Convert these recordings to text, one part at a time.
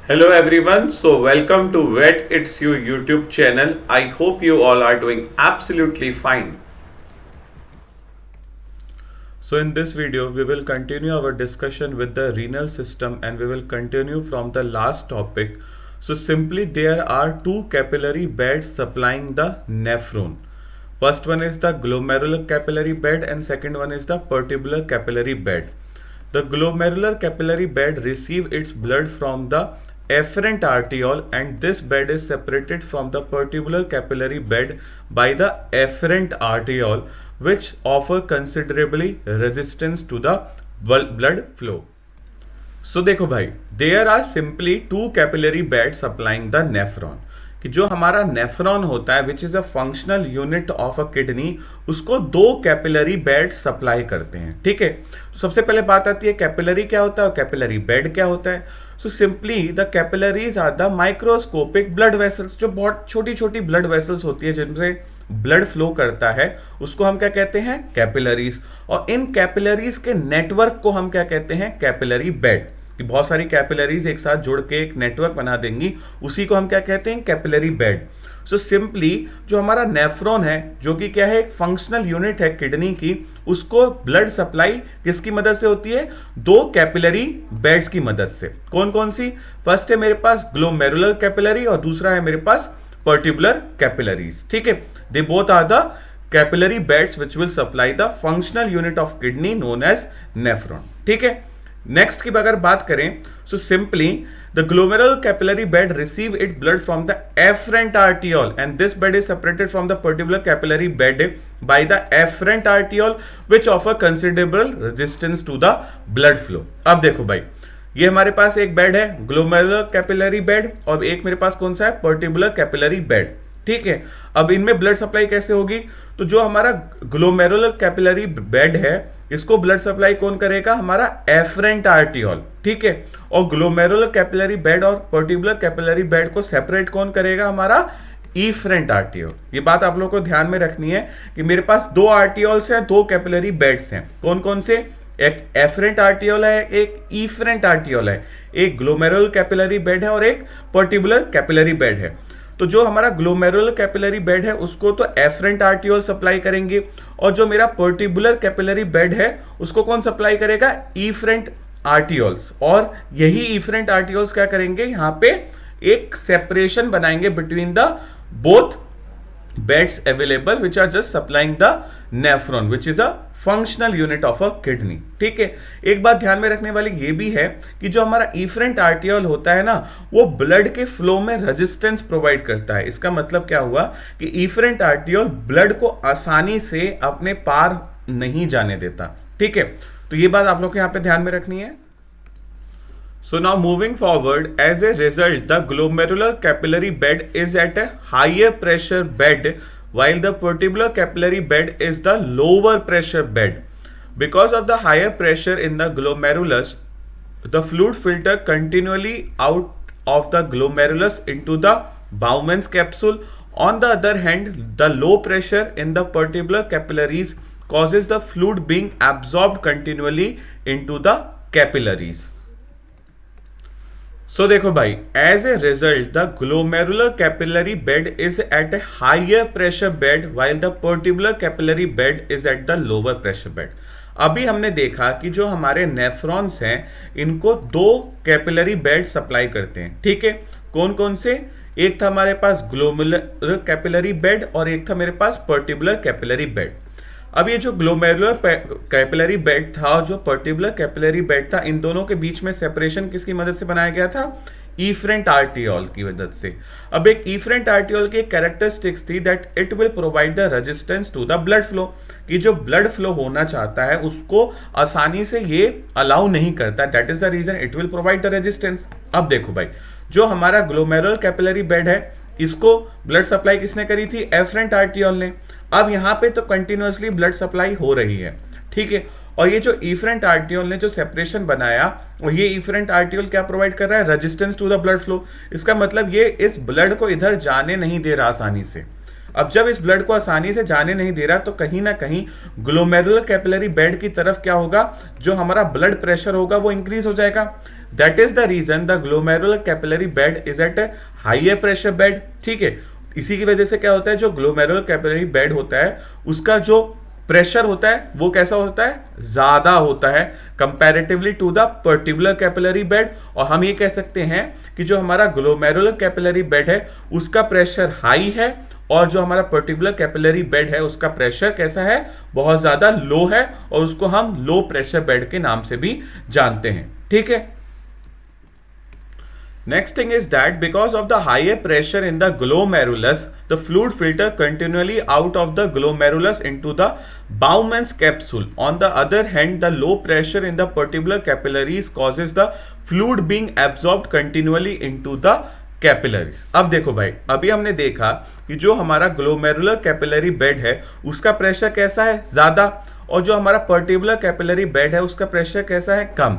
Hello everyone, so welcome to Vet It's You YouTube channel. I hope you all are doing absolutely fine. So in this video, we will continue our discussion with the renal system and we will continue from the last topic. So simply there are two capillary beds supplying the nephron. First one is the glomerular capillary bed and second one is the vertebral capillary bed. The glomerular capillary bed receives its blood from the afferent arteriole and this bed is separated from the vertebral capillary bed by the afferent arteriole, which offer considerably resistance to the blood flow. So देखो भाई, there are simply two capillary beds supplying the nephron. कि जो हमारा nephron होता है which is a functional unit of a kidney, उसको दो capillary bed supply करते हैं. ठीक है, सबसे पहले बात आती है कैपिलरी क्या होता है और कैपिलरी बेड क्या होता है. So simply the capillaries are the microscopic blood vessels. जो बहुत छोटी छोटी ब्लड वेसल्स होती है जिनसे ब्लड फ्लो करता है उसको हम क्या कहते हैं, कैपिलरीज. और इन कैपिलरीज के नेटवर्क को हम क्या कहते हैं, कैपिलरी बेड. कि बहुत सारी कैपिलरीज एक साथ जुड़ के एक नेटवर्क बना देंगी, उसी को हम क्या कहते हैं, कैपिलरी बेड. सो सिंपली जो हमारा नेफ्रॉन है, जो कि क्या है, एक फंक्शनल यूनिट है किडनी की, उसको ब्लड सप्लाई किसकी मदद से होती है, दो कैपिलरी बेड्स की मदद से. कौन कौन सी, फर्स्ट है मेरे पास ग्लोमेरुलर कैपिलरी और दूसरा है मेरे पास पर्टिकुलर कैपिलरीज. ठीक है, they both are the capillary beds which will supply the functional unit of kidney known as nephron. ठीक है, नेक्स्ट की अगर बात करें, so simply the glomerular capillary bed receive it blood from the efferent arteriole and this bed is separated from the peritubular capillary bed by the efferent arteriole which offer considerable resistance to the blood flow. अब देखो भाई, ये हमारे पास एक bed है glomerular capillary bed और एक मेरे पास कौन सा है, पर्टिकुलर कैपिलरी बेड. ठीक है, अब इनमें ब्लड सप्लाई कैसे होगी, तो जो हमारा ग्लोमेरुलर कैपिलरी बेड है इसको ब्लड सप्लाई कौन करेगा, हमारा एफरेंट आर्टियोल. ठीक है, और ग्लोमेरुलर कैपिलरी बेड और पर्टिकुलर कैपिलरी बेड को सेपरेट कौन करेगा, हमारा इफरेंट आर्टियोल. ये बात आप लोगों को ध्यान में रखनी है कि मेरे पास दो आर्टियोल्स हैं, दो कैपिलरी बेड्स हैं. कौन कौन से, एक एफरेंट आर्टियोल है, एक इफरेंट आर्टियोल है, एक ग्लोमेरुलर कैपिलरी बेड है और एक पर्टिकुलर कैपिलरी बेड है. तो जो हमारा ग्लोमेरुलर कैपिलरी बेड है उसको तो एफरेंट आर्टियोल सप्लाई करेंगे और जो मेरा पर्टिकुलर कैपिलरी बेड है उसको कौन सप्लाई करेगा, इफरेंट आर्टियोल्स. और यही इफरेंट आर्टियोल्स क्या करेंगे, यहां पे एक सेपरेशन बनाएंगे between the both beds available which are just supplying the nephron which is a functional unit of a kidney. ठीक है, एक बात ध्यान में रखने वाली ये भी है कि जो हमारा इफरेंट आर्टियोल होता है ना, वो ब्लड के फ्लो में रेजिस्टेंस प्रोवाइड करता है. इसका मतलब क्या हुआ कि इफरेंट आर्टियोल ब्लड को आसानी से अपने पार नहीं जाने देता. ठीक है, तो ये बात आप लोग को यहाँ पे ध्यान में रखनी है. So now moving forward, as a result, the glomerular capillary bed is at a higher pressure bed, while the vertebral capillary bed is the lower pressure bed. Because of the higher pressure in the glomerulus, the fluid filter continually out of the glomerulus into the Bowman's capsule. On the other hand, the low pressure in the vertebral capillaries causes the fluid being absorbed continually into the capillaries. So देखो भाई, as a result the glomerular capillary bed is at a higher pressure bed while the vertebral capillary bed is at the lower pressure bed. अभी हमने देखा कि जो हमारे nephrons हैं इनको दो कैपिलरी बेड सप्लाई करते हैं. ठीक है, कौन कौन से, एक था हमारे पास ग्लोमेरुलर कैपिलरी बेड और एक था मेरे पास पर्टिकुलर कैपिलरी बेड. अब ये जो ग्लोमेरुलर कैपिलरी बेड था और जो पर्टिकुलर कैपिलरी बेड था, इन दोनों के बीच में सेपरेशन किसकी मदद से बनाया गया था, इफरेंट आर्टियोल की मदद से. अब एक इफरेंट आर्टियोल की कैरेक्टरिस्टिक्स थी that it will provide the resistance to the blood flow. कि जो ब्लड फ्लो होना चाहता है उसको आसानी से ये अलाउ नहीं करता, that is the reason it will provide the resistance. अब देखो भाई, जो हमारा ग्लोमेरुलर कैपिलरी बेड है इसको ब्लड सप्लाई किसने करी थी, एफरेंट आर्टियोल ने. अब यहाँ पे तो कंटिन्यूअसली ब्लड सप्लाई हो रही है. ठीक है, और ये जो इफरेंट आर्टियोल ने जो सेपरेशन बनाया, और ये इफरेंट आर्टियोल क्या प्रोवाइड कर रहा है, resistance to the blood flow. इसका मतलब ये इस ब्लड को इधर जाने नहीं दे रहा आसानी से. अब जब इस ब्लड को आसानी से जाने नहीं दे रहा तो कहीं ना कहीं ग्लोमेरुलर कैपिलरी बेड की तरफ क्या होगा, जो हमारा ब्लड प्रेशर होगा वो इंक्रीज हो जाएगा. That is the reason the glomerular capillary bed is at a higher pressure bed. ठीक है, इसी की वजह से क्या होता है, जो ग्लोमेरुलर कैपिलरी बेड होता है उसका जो प्रेशर होता है वो कैसा होता है, ज्यादा होता है comparatively to the peritubular capillary bed. और हम ये कह सकते हैं कि जो हमारा ग्लोमेरुलर कैपिलरी बेड है उसका प्रेशर हाई है और जो हमारा पर्टिकुलर कैपिलरी बेड है उसका प्रेशर कैसा है, बहुत ज्यादा लो है, और उसको हम लो प्रेशर बेड के नाम से भी जानते हैं। ठीक है, next thing is that because of the higher pressure in the glomerulus, the fluid filter continually out of the glomerulus into the Bowman's capsule. On the other hand, the low pressure in the particular capillaries causes the fluid being absorbed continually into the capillaries. अब देखो भाई, अभी हमने देखा कि जो हमारा glomerular capillary bed है उसका प्रेशर कैसा है, ज्यादा, और जो हमारा पर्टिकुलर कैपिलरी बेड है उसका प्रेशर कैसा है, कम।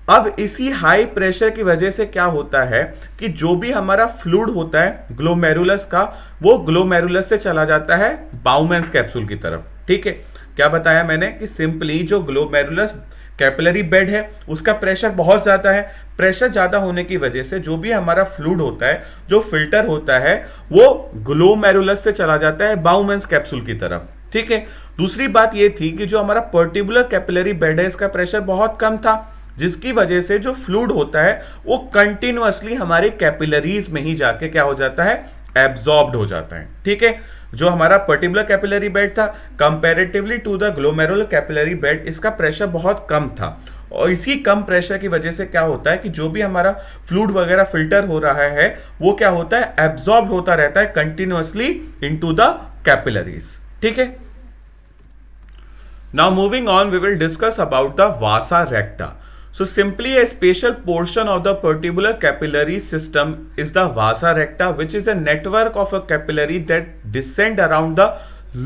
अब इसी हाई प्रेशर की वजह से क्या होता है कि जो भी हमारा फ्लूइड होता है ग्लोमेरुलस का, वो ग्लोमेरुलस से चला जाता है बाउमैन्स कैप्सूल की तरफ। ठीक है, क्या बताया मैंने कि सिंपली जो ग्लोमेरुलस कैपिलरी बेड है उसका प्रेशर बहुत ज्यादा है। प्रेशर ज्यादा होने की वजह से जो भी हमारा फ्लूइड होता है, जो फिल्टर होता है, वो ग्लोमेरुलस से चला जाता है बाउमैन्स कैप्सूल की तरफ। ठीक है, दूसरी बात ये थी कि जो हमारा पर्टिकुलर कैपिलरी बेड है इसका प्रेशर बहुत कम था, जिसकी वजह से जो फ्लूइड होता है वो कंटिन्यूअसली हमारे कैपिलरीज में ही जाके क्या हो जाता है, एब्जॉर्ब्ड हो जाता है। ठीक है, जो हमारा पर्टिकुलर कैपिलरी बेड था comparatively to the glomerular capillary bed, इसका प्रेशर बहुत कम था, और इसी कम प्रेशर की वजह से क्या होता है कि जो भी हमारा फ्लूइड वगैरह फिल्टर हो रहा है वो क्या होता है, एब्जॉर्ब होता रहता है कंटिन्यूअसली इनटू द कैपिलरीज। ठीक है, now moving on we will discuss about the vasa recta. So simply a special portion of the particular capillary system is the vasa recta, which is a network of a capillary that descend around the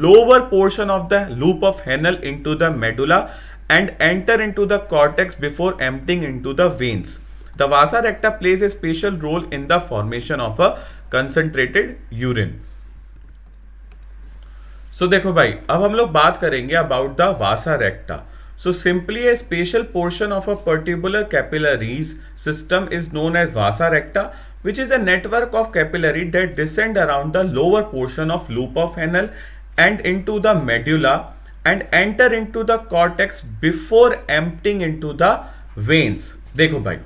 lower portion of the loop of Henle into the medulla and enter into the cortex before emptying into the veins. The vasa recta plays a special role in the formation of a concentrated urine. So देखो भाई, अब हम लोग बात करेंगे about the vasa recta. So simply a special portion of a particular capillaries system is known as vasa recta, which is a network of capillary that descend around the lower portion of loop of Henle and into the medulla and enter into the cortex before emptying into the veins. देखो भाई,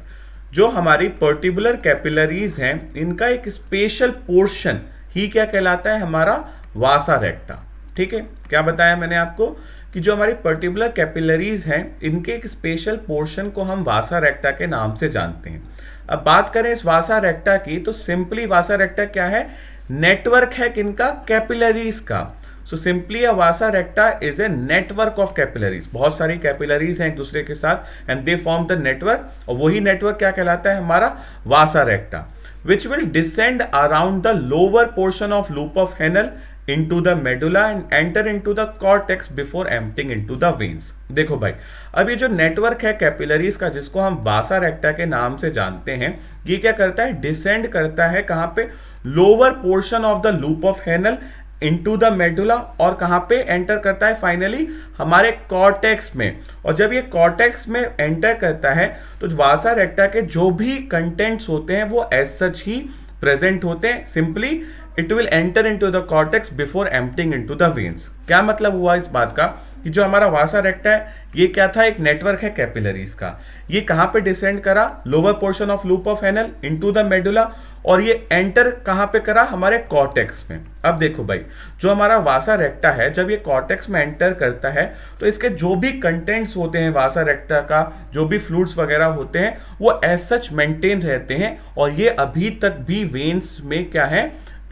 जो हमारी particular capillaries हैं इनका एक special portion ही क्या कहलाता है, हमारा वासा रेक्टा। ठीक है, क्या बताया मैंने आपको कि जो हमारी पर्टिकुलर कैपिलरीज हैं इनके एक स्पेशल पोर्शन को हम वासा रेक्टा के नाम से जानते हैं। अब बात करें इस वासा रेक्टा की, तो सिंपली वासा रेक्टा क्या है, नेटवर्क है किनका, कैपिलरीज का। So simply a Vasa रेक्टा is a network of capillaries, बहुत सारी कैपिलरीज हैं एक दूसरे के साथ and they form the network, और वही नेटवर्क क्या कहलाता है, हमारा वासा रेक्टा, which will descend around the lower portion of loop of Henle into the medulla and enter into the cortex before emptying into the veins. देखो भाई, अब ये जो नेटवर्क है कैपिलरीज का जिसको हम वासा रेक्टा के नाम से जानते हैं, ये क्या करता है, डिसेंड करता है कहां पे, lower portion of the loop of Henle into the medulla, और कहां पे एंटर करता है, फाइनली हमारे कॉर्टेक्स में। और जब ये कॉर्टेक्स में एंटर करता है तो वासा रेक्टा के जो भी कंटेंट्स होते हैं वो एज सच ही प्रेजेंट होते हैं। Simply it will enter into the cortex before emptying into the veins. क्या मतलब हुआ इस बात का कि जो हमारा वासा रेक्टा है ये क्या था, एक नेटवर्क है कैपिलरीज का। ये कहां पे डिसेंड करा, lower portion of loop of Henle into the medulla, और ये एंटर कहां पे करा, हमारे कॉर्टेक्स में। अब देखो भाई, जो हमारा वासा रेक्टा है जब ये कॉर्टेक्स में एंटर करता है तो इसके जो भी कंटेंट्स होते हैं वासा रेक्टा का, जो भी फ्लूइड्स वगैरह होते हैं वो एज सच मेंटेन रहते हैं, और ये अभी तक भी वेन्स में क्या है,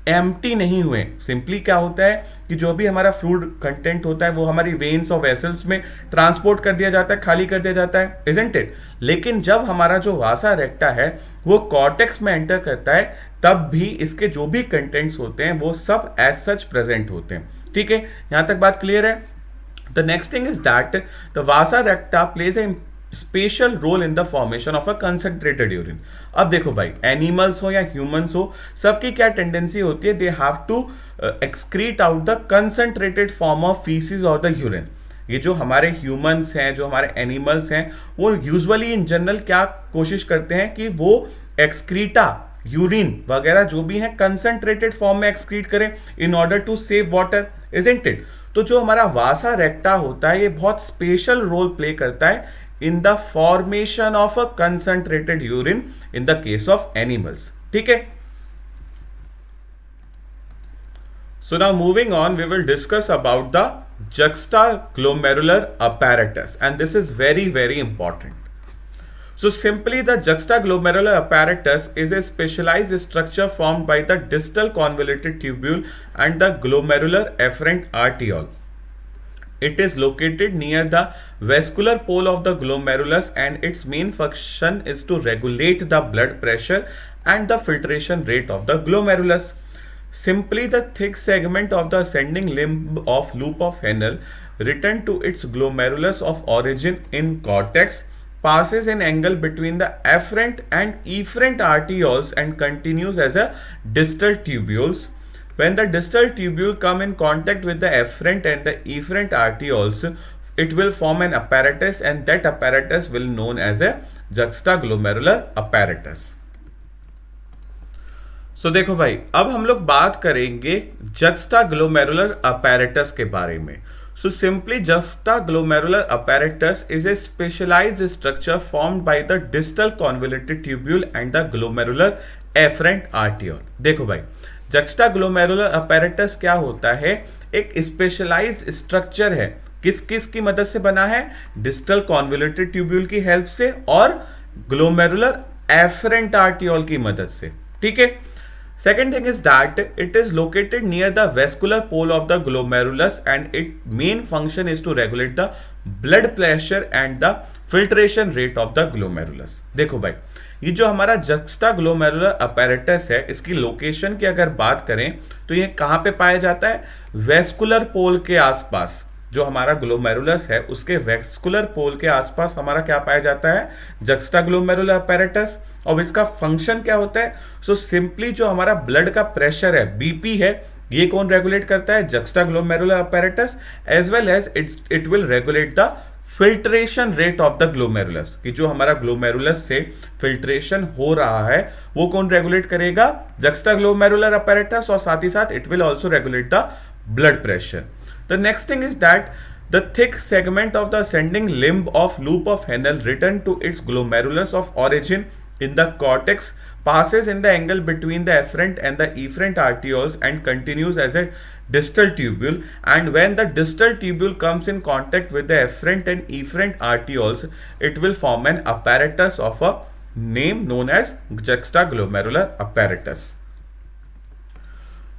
एम्प्टी नहीं हुए। सिंपली क्या होता है कि जो भी हमारा फ्लूइड कंटेंट होता है वो हमारी वेन्स और वेसल्स में ट्रांसपोर्ट कर दिया जाता है, खाली कर दिया जाता है, इजंट इट। लेकिन जब हमारा जो वासा रेक्टा है वो कॉर्टेक्स में एंटर करता है तब भी इसके जो भी कंटेंट्स होते हैं वो सब एज सच प्रेजेंट होते हैं। ठीक है, यहां तक बात क्लियर है। The next thing is that the vasa recta plays a special role in the formation of a concentrated urine. अब देखो भाई, एनिमल्स हो या ह्यूमंस हो, सबकी क्या टेंडेंसी होती है, they have to excrete out the concentrated form of faeces और द यूरिन। ये जो हमारे ह्यूमंस हैं, जो हमारे एनिमल्स हैं, वो यूजुअली इन जनरल क्या कोशिश करते हैं कि वो एक्सक्रीटा, यूरिन वगैरह जो भी है कंसंट्रेटेड फॉर्म में एक्सक्रीट करें in order to save water, isn't it? तो जो हमारा वासा रेक्टा होता है ये बहुत स्पेशल रोल प्ले करता है इन the formation of a concentrated urine in the case of animals, ठीक है? So now moving on, we will discuss about the juxtaglomerular apparatus, and this is very, very important. So simply the juxtaglomerular apparatus is a specialized structure formed by the distal convoluted tubule and the glomerular afferent arteriole. It is located near the vascular pole of the glomerulus and its main function is to regulate the blood pressure and the filtration rate of the glomerulus. Simply, the thick segment of the ascending limb of loop of Henle, return to its glomerulus of origin in cortex, passes an angle between the afferent and efferent arterioles and continues as a distal tubules. When the distal tubule come in contact with the afferent and the efferent arterioles, it will form an apparatus, and that apparatus will known as a juxtaglomerular apparatus. So देखो भाई, अब हम लोग बात करेंगे juxtaglomerular apparatus के बारे में. So simply juxtaglomerular apparatus is a specialized structure formed by the distal convoluted tubule and the glomerular afferent arteriole. देखो भाई, juxtaglomerular apparatus क्या होता है? एक स्पेशलाइज्ड स्ट्रक्चर है. किस किस की मदद से बना है? डिस्टल कॉन्वोल्यूटेड ट्यूब्यूल की हेल्प से और ग्लोमेरुलर एफरेंट आर्टियोल की मदद से, ठीक है? Second thing is that it is located near the vascular pole of the glomerulus and its main function is to regulate the blood pressure and the filtration rate of the glomerulus. देखो भाई, ये जो हमारा juxtaglomerular apparatus है, इसकी location की अगर बात करें तो ये कहाँ पे पाया जाता है? वेस्कुलर पोल के आसपास. जो हमारा ग्लोमेरुलस है उसके वेस्कुलर पोल के आसपास हमारा क्या पाया जाता है? juxtaglomerular apparatus. अब इसका फंक्शन क्या होता है? सो सिंपली जो हमारा ब्लड का प्रेशर है, बीपी है, ये कौन रेगुलेट करता है? juxtaglomerular apparatus, as well as it will regulate the filtration rate of the glomerulus. कि जो हमारा ग्लोमेरुलस से फिल्ट्रेशन हो रहा है वो कौन रेगुलेट करेगा? juxtaglomerular apparatus. और साथ ही साथ it will also regulate the blood pressure. The next thing is that the thick segment of the ascending limb of loop of Henle return to its glomerulus of origin in the cortex, passes in the angle between the afferent and the efferent arterioles and continues as a distal tubule. And when the distal tubule comes in contact with the afferent and efferent arterioles, it will form an apparatus of a name known as juxtaglomerular apparatus.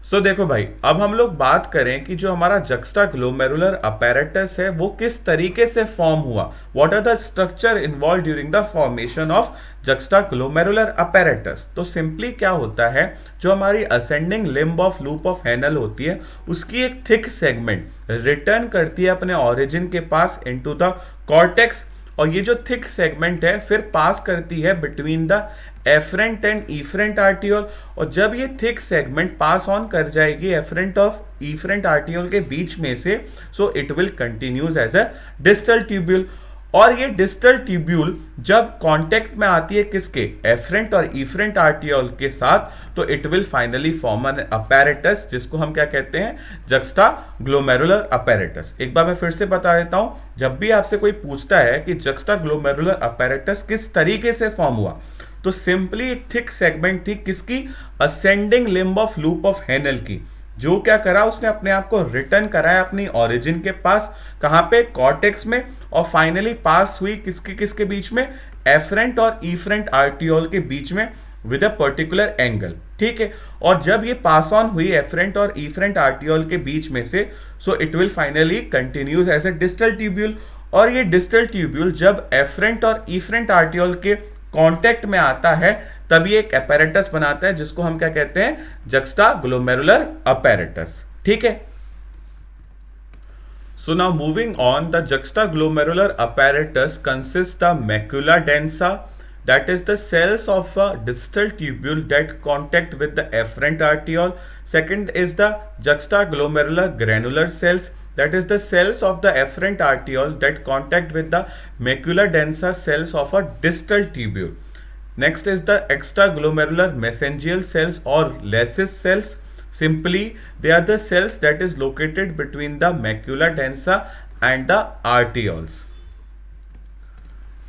So देखो भाई, अब हम लोग बात करें कि जो हमारा juxtaglomerular apparatus है वो किस तरीके से फॉर्म हुआ. What are the structure involved during the formation of juxtaglomerular apparatus? तो सिंपली क्या होता है, जो हमारी ascending limb of loop of Henle होती है उसकी एक थिक सेगमेंट रिटर्न करती है अपने ऑरिजिन के पास इनटू द कॉर्टेक्स. और ये जो थिक सेगमेंट है फिर पास करती है between the afferent and efferent arteriole. और जब ये थिक सेगमेंट पास ऑन कर जाएगी एफरेंट ऑफ ईफरेंट आर्टियोल के बीच में से, so it will continues as a distal tubule. और ये डिस्टल ट्यूब्यूल जब कांटेक्ट में आती है किसके? एफरेंट और ईफरेंट आर्टियोल के साथ, तो it will finally form an apparatus, जिसको हम क्या कहते हैं? juxtaglomerular apparatus. एक बार मैं फिर से बता देता हूं, जब भी आपसे कोई पूछता है कि juxtaglomerular apparatus किस तरीके से फॉर्म हुआ, तो सिंपली एक थिक सेगमेंट थी किसकी? Ascending limb of loop of Henle की. जो क्या करा, उसने अपने आप को रिटर्न कराया अपनी ओरिजिन के पास. कहां पे? कॉर्टेक्स में. और फाइनली पास हुई किसके किसके बीच में? एफरेंट और ईफरेंट आर्टियोल के बीच में विद अ पर्टिकुलर एंगल, ठीक है? और जब ये पास ऑन हुई एफरेंट और ईफरेंट आर्टियोल के बीच में से, so it will finally continues as a distal tubule. और ये डिस्टल ट्यूब्यूल जब एफरेंट और ईफरेंट आर्टियोल के कांटेक्ट में आता है तभी एक apparatus बनाता है जिसको हम क्या कहते हैं? juxtaglomerular apparatus, ठीक है? So now moving on, the juxtaglomerular apparatus consists the macula densa, that is the cells of a distal tubule that contact with the afferent arteriole. Second is the juxtaglomerular granular cells, that is the cells of the afferent arteriole that contact with the macula densa cells of a distal tubule. Next is the extraglomerular mesangial cells or Lassus cells. Simply they are the cells that is located between the macula densa and the arterioles.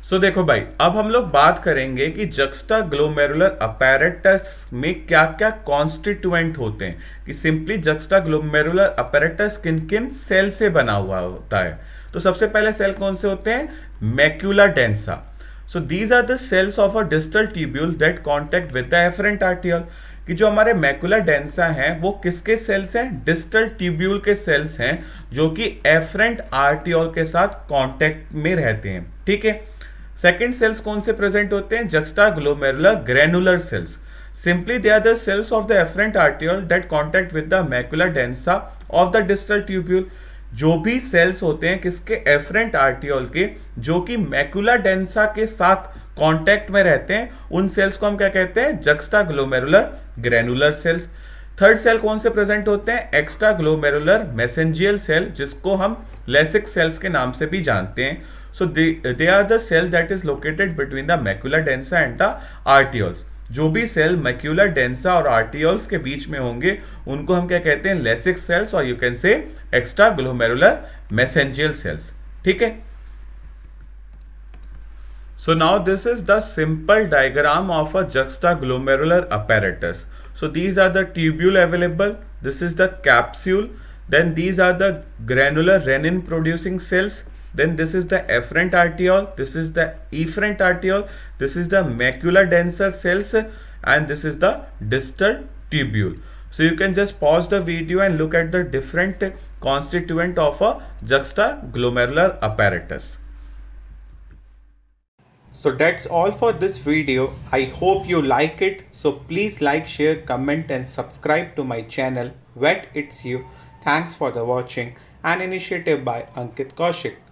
सो देखो भाई, अब हम लोग बात करेंगे कि juxtaglomerular apparatus में क्या क्या कॉन्स्टिट्यूएंट होते हैं, कि सिंपली जक्स्टाग्लोमेरुलर अपैरेटस किन किन सेल से बना हुआ होता है। तो सबसे पहले सेल कौन से होते हैं? Macula densa. So these are the cells of a distal tubule that contact with the afferent arteriole. कि जो हमारे मैक्यूला डेंसा हैं वो किसके सेल्स हैं? डिस्टल ट्यूब्यूल के सेल्स हैं जो कि एफरेंट आर्टियोल के साथ कॉन्टेक्ट में रहते हैं। ठीक है। सेकेंड सेल्स कौन से प्रेजेंट होते हैं? Juxtaglomerular granular cells. Simply they are the cells of the efferent arteriole that contact with the macula densa of the distal tubule. जो भी सेल्स होते हैं किसके? एफरेंट आर्टियोल के, जो कि मैक्यूला डेंसा के साथ कांटेक्ट में रहते हैं, उन सेल्स को हम क्या कहते हैं? Juxtaglomerular granular cells. Third cell कौन से प्रेजेंट होते हैं? एक्स्ट्राग्लोमेरुलर मेसेंजियल सेल, जिसको हम लेसिक सेल्स के नाम से भी जानते हैं। So they are the cell that is located between the macula densa and the arterioles. जो भी सेल मैक्यूला डेंसा और आर्टियोल्स के बीच में होंगे उनको हम क्या कहते हैं? लेसिक सेल्स, और you can say एक्स्ट्राग्लोमेरुलर mesangial sales. ठीक है। So now this is the simple diagram of a juxtaglomerular apparatus. So these are the tubule available, this is the capsule, then these are the granular renin producing cells, then this is the afferent arteriole, this is the efferent arteriole, this is the macula densa cells, and this is the distal tubule. So you can just pause the video and look at the different constituent of a juxtaglomerular apparatus. So that's all for this video. I hope you like it. So please like, share, comment and subscribe to my channel Vet It's You. Thanks for the watching. An initiative by Ankit Kaushik.